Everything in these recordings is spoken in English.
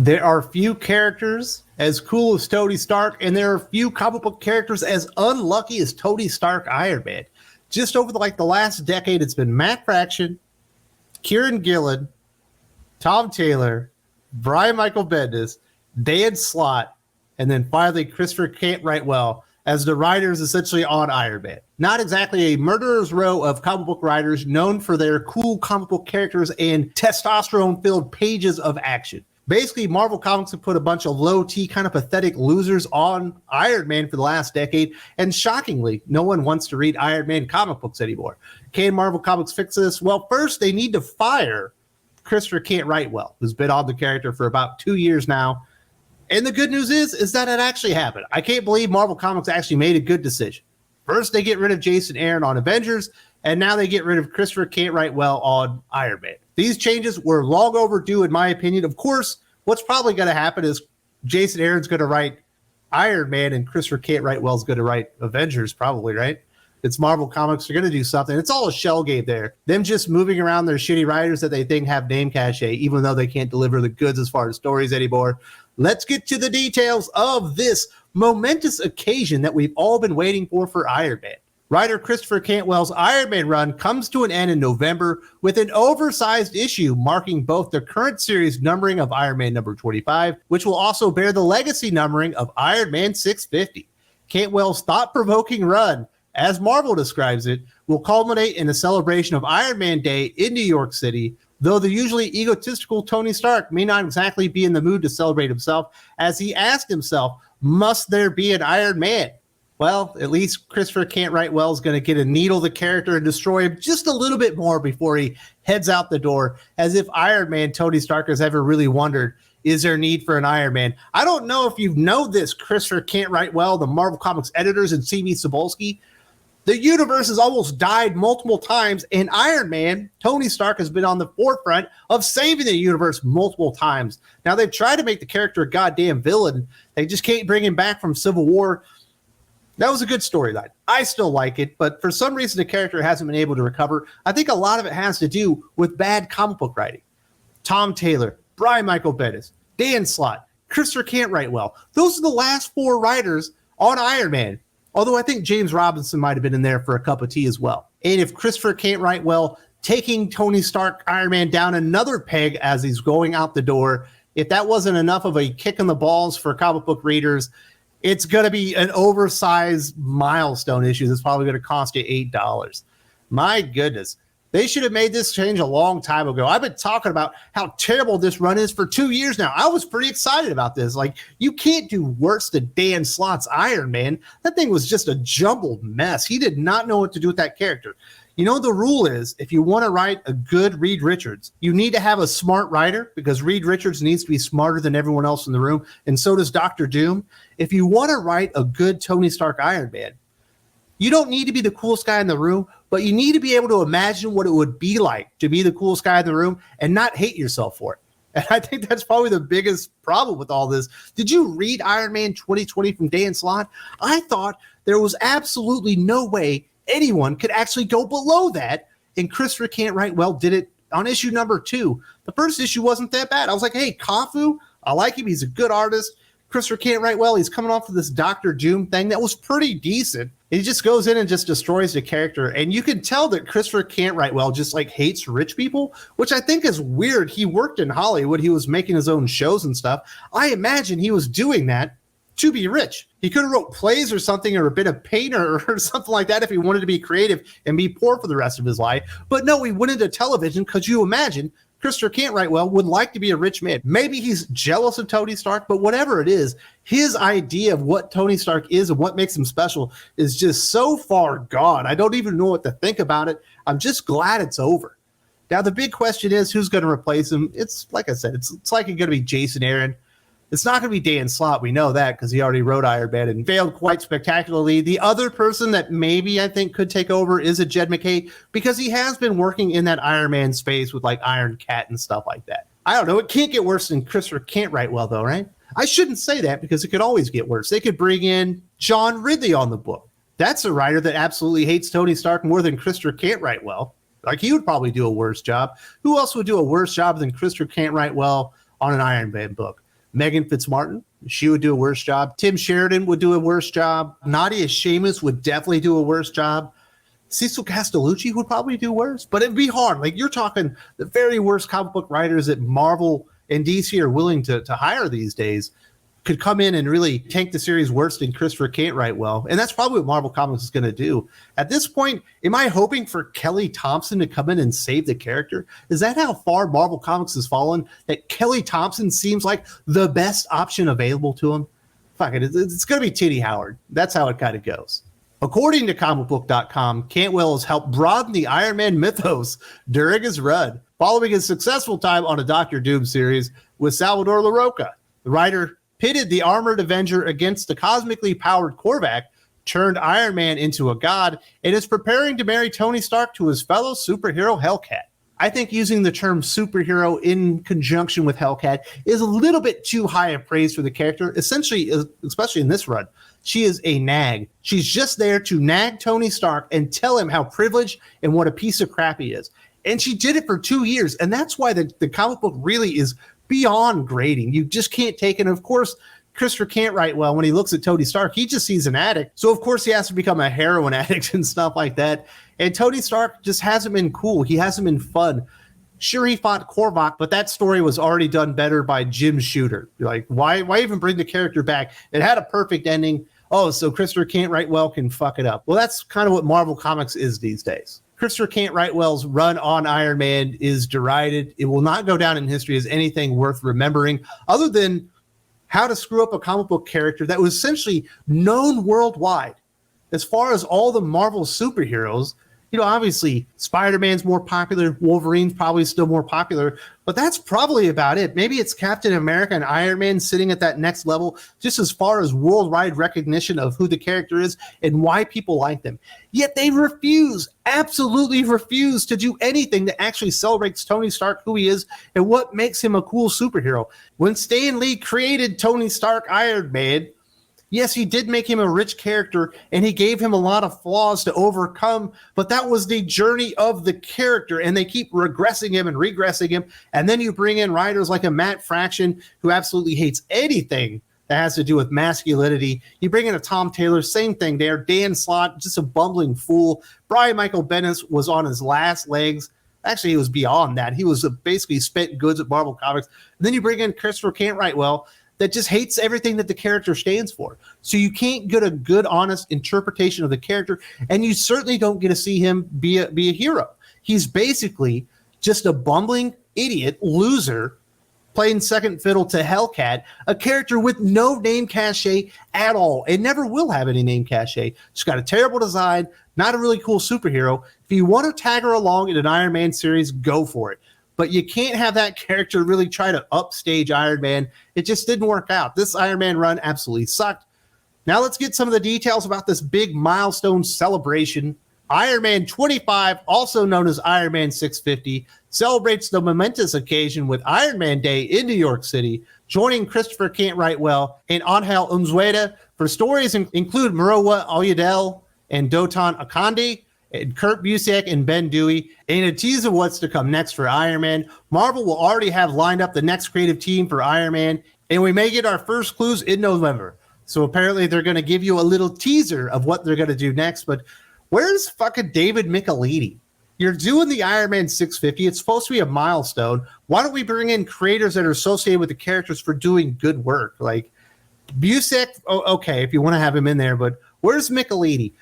There are few characters as cool as Tony Stark, and there are few comic book characters as unlucky as Tony Stark Iron Man. Just over the last decade, it's been Matt Fraction, Kieran Gillen, Tom Taylor, Brian Michael Bendis, Dan Slott, and then finally Christopher Cantwell as the writers essentially on Iron Man. Not exactly a murderer's row of comic book writers known for their cool comic book characters and testosterone-filled pages of action. Basically, Marvel Comics have put a bunch of low-T, kind of pathetic losers on Iron Man for the last decade, and shockingly, no one wants to read Iron Man comic books anymore. Can Marvel Comics fix this? Well, first, they need to fire Christopher Cantwell, who's been on the character for about 2 years now. And the good news is that it actually happened. I can't believe Marvel Comics actually made a good decision. First, they get rid of Jason Aaron on Avengers, and now they get rid of Christopher Cantwell on Iron Man. These changes were long overdue, in my opinion. Of course, what's probably going to happen is Jason Aaron's going to write Iron Man, and Christopher Cantwell's going to write Avengers, probably, right? It's Marvel Comics. They're going to do something. It's all a shell game there. Them just moving around their shitty writers that they think have name cachet, even though they can't deliver the goods as far as stories anymore. Let's get to the details of this momentous occasion that we've all been waiting for Iron Man. Writer Christopher Cantwell's Iron Man run comes to an end in November with an oversized issue marking both the current series numbering of Iron Man number 25, which will also bear the legacy numbering of Iron Man 650. Cantwell's thought-provoking run, as Marvel describes it, will culminate in a celebration of Iron Man Day in New York City, though the usually egotistical Tony Stark may not exactly be in the mood to celebrate himself, as he asked himself, must there be an Iron Man? Well, at least Christopher Cantwell is going to get a needle the character and destroy him just a little bit more before he heads out the door, as if Iron Man Tony Stark has ever really wondered, is there need for an Iron Man? I don't know if you know this, Christopher Cantwell, the Marvel Comics editors, and CB Cebulski. The universe has almost died multiple times, and Iron Man, Tony Stark, has been on the forefront of saving the universe multiple times. Now, they've tried to make the character a goddamn villain. They just can't bring him back from Civil War. That was a good storyline. I still like it, but for some reason the character hasn't been able to recover. I think a lot of it has to do with bad comic book writing. Tom Taylor, Brian Michael Bendis, Dan Slott, Christopher Cantwell. Those are the last four writers on Iron Man. Although I think James Robinson might have been in there for a cup of tea as well. And if Christopher Cantwell taking Tony Stark Iron Man down another peg as he's going out the door, if that wasn't enough of a kick in the balls for comic book readers, it's going to be an oversized milestone issue that's probably going to cost you $8. My goodness. They should have made this change a long time ago. I've been talking about how terrible this run is for 2 years now. I was pretty excited about this. Like, you can't do worse than Dan Slott's Iron Man. That thing was just a jumbled mess. He did not know what to do with that character. You know, the rule is, if you want to write a good Reed Richards, you need to have a smart writer, because Reed Richards needs to be smarter than everyone else in the room, and so does Dr. Doom. If you want to write a good Tony Stark Iron Man, you don't need to be the coolest guy in the room, but you need to be able to imagine what it would be like to be the coolest guy in the room and not hate yourself for it. And I think that's probably the biggest problem with all this. Did you read Iron Man 2020 from Dan Slott? I thought there was absolutely no way anyone could actually go below that, and Christopher Cantwell did it on issue number 2. The first issue wasn't that bad. I was like, hey, Kafu, I like him. He's a good artist. Christopher Cantwell, he's coming off of this Dr. Doom thing that was pretty decent. He just goes in and just destroys the character, and you can tell that Christopher Cantwell just like hates rich people, which I think is weird. He worked in Hollywood. He was making his own shows and stuff. I imagine he was doing that to be rich. He could have wrote plays or something, or been a painter or something like that if he wanted to be creative and be poor for the rest of his life. But no, he went into television because you imagine Christopher Cantwell would like to be a rich man. Maybe he's jealous of Tony Stark, but whatever it is, his idea of what Tony Stark is and what makes him special is just so far gone. I don't even know what to think about it. I'm just glad it's over. Now, the big question is, who's going to replace him? It's like I said, it's likely going to be Jason Aaron. It's not going to be Dan Slott. We know that because he already wrote Iron Man and failed quite spectacularly. The other person that maybe I think could take over is a Jed MacKay, because he has been working in that Iron Man space with like Iron Cat and stuff like that. I don't know. It can't get worse than Christopher Cantwell, though, right? I shouldn't say that, because it could always get worse. They could bring in John Ridley on the book. That's a writer that absolutely hates Tony Stark more than Christopher Cantwell. Like, he would probably do a worse job. Who else would do a worse job than Christopher Cantwell on an Iron Man book? Megan Fitzmartin, she would do a worse job. Tim Sheridan would do a worse job. Nadia Sheamus would definitely do a worse job. Cecil Castellucci would probably do worse, but it'd be hard. Like, you're talking the very worst comic book writers that Marvel and DC are willing to hire these days could come in and really tank the series worse than Christopher Cantwell. And that's probably what Marvel Comics is going to do. At this point, am I hoping for Kelly Thompson to come in and save the character? Is that how far Marvel Comics has fallen? That Kelly Thompson seems like the best option available to him? Fuck it, it's going to be Titty Howard. That's how it kind of goes. According to comicbook.com, Cantwell has helped broaden the Iron Man mythos during his run, following his successful time on a Doctor Doom series with Salvador Larroca. The writer pitted the armored Avenger against the cosmically powered Korvac, turned Iron Man into a god, and is preparing to marry Tony Stark to his fellow superhero Hellcat. I think using the term superhero in conjunction with Hellcat is a little bit too high a praise for the character. Essentially, especially in this run, she is a nag. She's just there to nag Tony Stark and tell him how privileged and what a piece of crap he is. And she did it for 2 years, and that's why the comic book really is beyond grading. You just can't take it. And of course, Christopher Cantwell, when he looks at Tony Stark, he just sees an addict. So of course he has to become a heroin addict and stuff like that. And Tony Stark just hasn't been cool. He hasn't been fun. Sure, he fought Korvac, but that story was already done better by Jim Shooter. Like, why even bring the character back? It had a perfect ending. Oh, so Christopher Cantwell can fuck it up. Well, that's kind of what Marvel Comics is these days. Christopher Cantwell's run on Iron Man is derided. It will not go down in history as anything worth remembering, other than how to screw up a comic book character that was essentially known worldwide. As far as all the Marvel superheroes, you know, obviously Spider-Man's more popular, Wolverine's probably still more popular, but that's probably about it. Maybe it's Captain America and Iron Man sitting at that next level, just as far as worldwide recognition of who the character is and why people like them. Yet they absolutely refuse to do anything that actually celebrates Tony Stark, who he is, and what makes him a cool superhero. When Stan Lee created Tony Stark Iron Man, yes, he did make him a rich character, and he gave him a lot of flaws to overcome, but that was the journey of the character, and they keep regressing him and regressing him, and then you bring in writers like a Matt Fraction, who absolutely hates anything that has to do with masculinity. You bring in a Tom Taylor, same thing there. Dan Slott, just a bumbling fool. Brian Michael Bendis was on his last legs. Actually, he was beyond that. He was basically spent goods at Marvel Comics. And then you bring in Christopher Cantwell, that just hates everything that the character stands for. So you can't get a good, honest interpretation of the character, and you certainly don't get to see him be a hero. He's basically just a bumbling idiot loser playing second fiddle to Hellcat, a character with no name cachet at all, and never will have any name cachet. She's got a terrible design, not a really cool superhero. If you want to tag her along in an Iron Man series, go for it. But you can't have that character really try to upstage Iron Man. It just didn't work out. This Iron Man run absolutely sucked. Now let's get some of the details about this big milestone celebration. Iron Man 25, also known as Iron Man 650, celebrates the momentous occasion with Iron Man Day in New York City, joining Christopher Cantwell and Angel Unzueta for stories include Marowa Oyedel and Dotan Akande, and Kurt Busiek and Ben Dewey, and a tease of what's to come next for Iron Man. Marvel will already have lined up the next creative team for Iron Man, and we may get our first clues in November. So apparently they're going to give you a little teaser of what they're going to do next, but where's fucking David Michelinie? You're doing the Iron Man 650. It's supposed to be a milestone. Why don't we bring in creators that are associated with the characters for doing good work? Like Busiek, okay, if you want to have him in there, but where's Michelinie?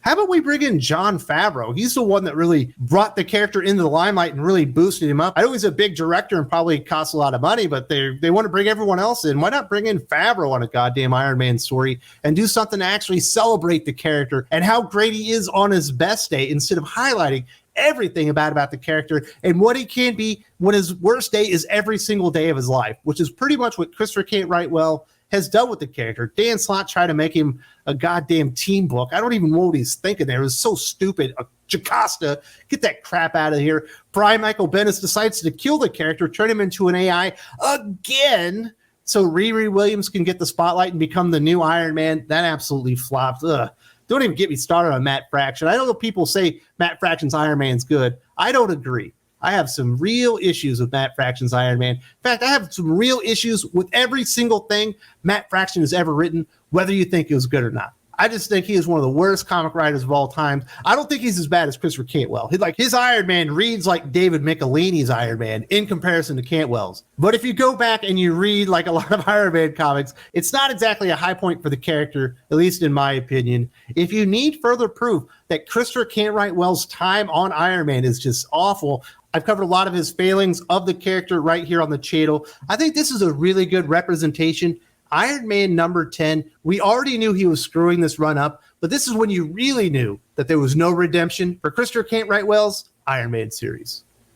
How about we bring in Jon Favreau? He's the one that really brought the character into the limelight and really boosted him up. I know he's a big director and probably costs a lot of money, but they want to bring everyone else in. Why not bring in Favreau on a goddamn Iron Man story and do something to actually celebrate the character and how great he is on his best day, instead of highlighting everything about the character and what he can be when his worst day is every single day of his life, which is pretty much what Christopher Cantwell has done with the character. Dan Slott tried to make him a goddamn team book. I don't even know what he's thinking there. It was so stupid. Jocasta, get that crap out of here. Brian Michael Bendis decides to kill the character, turn him into an AI again, so Riri Williams can get the spotlight and become the new Iron Man. That absolutely flopped. Ugh. Don't even get me started on Matt Fraction. I know people say Matt Fraction's Iron Man's good. I don't agree. I have some real issues with Matt Fraction's Iron Man. In fact, I have some real issues with every single thing Matt Fraction has ever written, whether you think it was good or not. I just think he is one of the worst comic writers of all time. I don't think he's as bad as Christopher Cantwell. His Iron Man reads like David Michelini's Iron Man in comparison to Cantwell's. But if you go back and you read like a lot of Iron Man comics, it's not exactly a high point for the character, at least in my opinion. If you need further proof that Christopher Cantwell's time on Iron Man is just awful, I've covered a lot of his failings of the character right here on the channel. I think this is a really good representation. Iron Man number 10, we already knew he was screwing this run up, but this is when you really knew that there was no redemption for Christopher Cantwell's Iron Man series.